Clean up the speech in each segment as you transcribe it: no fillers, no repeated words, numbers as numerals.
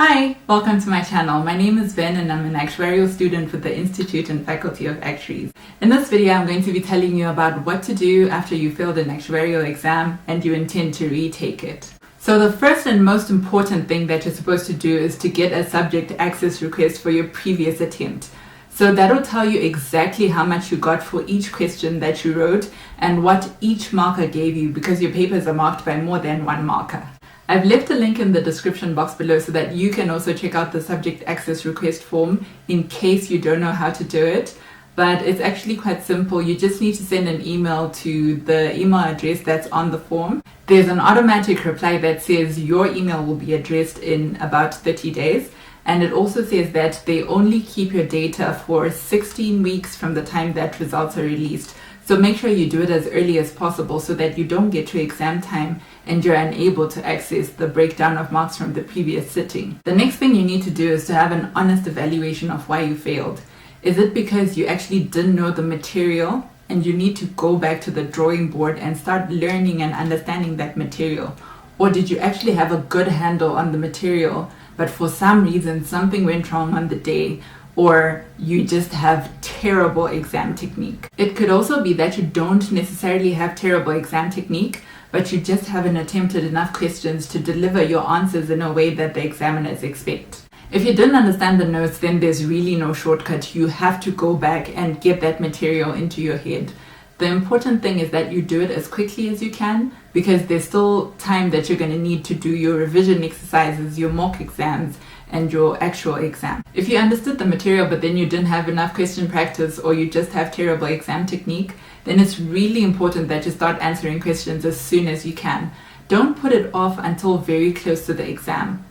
Hi, welcome to my channel. My name is Ven and I'm an actuarial student with the Institute and Faculty of Actuaries. In this video, I'm going to be telling you about what to do after you failed an actuarial exam and you intend to retake it. So the first and most important thing that you're supposed to do is to get a subject access request for your previous attempt. So that'll tell you exactly how much you got for each question that you wrote and what each marker gave you, because your papers are marked by more than one marker. I've left a link in the description box below so that you can also check out the subject access request form in case you don't know how to do it. But it's actually quite simple. You just need to send an email to the email address that's on the form. There's an automatic reply that says your email will be addressed in about 30 days. And it also says that they only keep your data for 16 weeks from the time that results are released. So make sure you do it as early as possible so that you don't get to exam time and you're unable to access the breakdown of marks from the previous sitting. The next thing you need to do is to have an honest evaluation of why you failed. Is it because you actually didn't know the material and you need to go back to the drawing board and start learning and understanding that material? Or did you actually have a good handle on the material, but for some reason something went wrong on the day, or you just have terrible exam technique? It could also be that you don't necessarily have terrible exam technique, but you just haven't attempted enough questions to deliver your answers in a way that the examiners expect. If you didn't understand the notes, then there's really no shortcut. You have to go back and get that material into your head. The important thing is that you do it as quickly as you can, because there's still time that you're going to need to do your revision exercises, your mock exams, and your actual exam. If you understood the material but then you didn't have enough question practice, or you just have terrible exam technique, then it's really important that you start answering questions as soon as you can. Don't put it off until very close to the exam.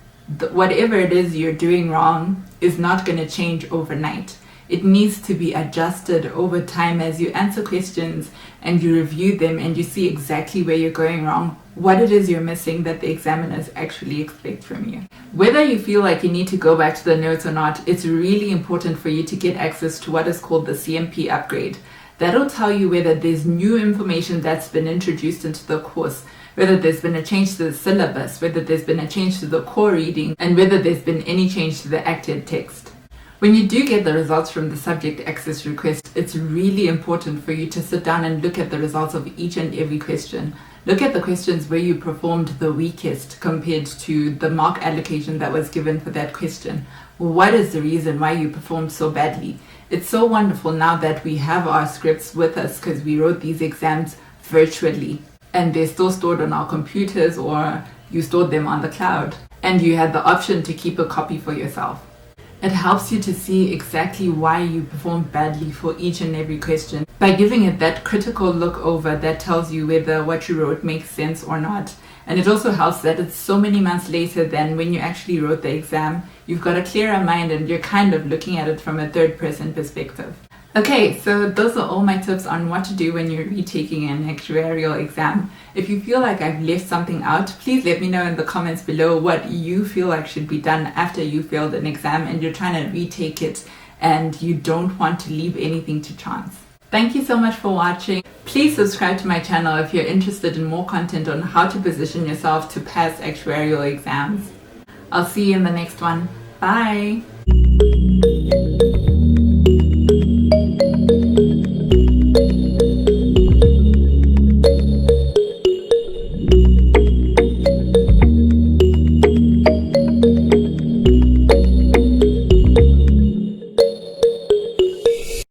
Whatever it is you're doing wrong is not going to change overnight. It needs to be adjusted over time as you answer questions and you review them and you see exactly where you're going wrong, what it is you're missing that the examiners actually expect from you. Whether you feel like you need to go back to the notes or not, it's really important for you to get access to what is called the CMP upgrade. That'll tell you whether there's new information that's been introduced into the course, whether there's been a change to the syllabus, whether there's been a change to the core reading, and whether there's been any change to the acted text. When you do get the results from the subject access request, it's really important for you to sit down and look at the results of each and every question. Look at the questions where you performed the weakest compared to the mark allocation that was given for that question. What is the reason why you performed so badly? It's so wonderful now that we have our scripts with us, because we wrote these exams virtually and they're still stored on our computers, or you stored them on the cloud and you had the option to keep a copy for yourself. It helps you to see exactly why you performed badly for each and every question by giving it that critical look over that tells you whether what you wrote makes sense or not. And it also helps that it's so many months later than when you actually wrote the exam. You've got a clearer mind and you're kind of looking at it from a third-person perspective. Okay, so those are all my tips on what to do when you're retaking an actuarial exam. If you feel like I've left something out, please let me know in the comments below what you feel like should be done after you failed an exam and you're trying to retake it and you don't want to leave anything to chance. Thank you so much for watching. Please subscribe to my channel if you're interested in more content on how to position yourself to pass actuarial exams. I'll see you in the next one. Bye!